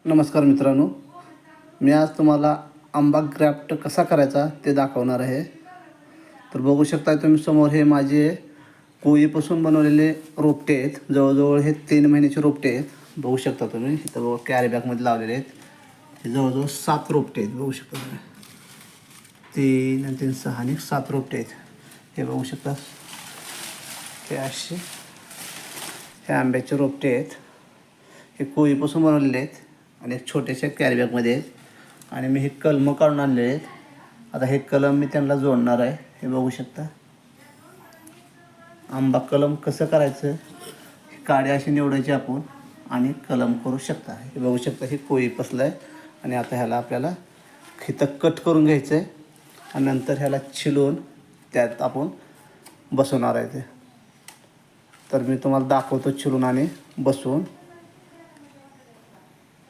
नमस्कार मित्रांनो, मी आज तुम्हाला आंबा ग्राफ्ट कसा करायचा ते दाखवणार आहे. तर बघू शकता तुम्ही समोर हे माझे कोळीपासून बनवलेले रोपटे आहेत. जवळजवळ हे 3 महिन्याचे रोपटे आहेत. बघू शकता तुम्ही इथं बघा कॅरी बॅगमध्ये लावलेले आहेत. हे जवळजवळ 7 रोपटे आहेत. बघू शकता तुम्ही 3 आणि 3 6 आणि 7 रोपटे आहेत. हे बघू शकता हे असे हे आंब्याचे रोपटे आहेत. हे कोळीपासून बनवलेले आहेत आणि एक छोट्याशा कॅरी बॅगमध्ये आहेत. आणि मी हे कलमं काढून आणलेले आहेत. आता हे कलम मी त्यांना जोडणार आहे. हे बघू शकता आंबा कलम कसं करायचं, काडी अशी निवडायची आपण आणि कलम करू शकता. हे बघू शकता हे कोळी पसलं आहे आणि आता ह्याला आपल्याला इथं कट करून घ्यायचं आहे आणि नंतर ह्याला छिलून त्यात आपण बसवणार आहे. ते तर मी तुम्हाला दाखवतो छिलून आणि बसवून.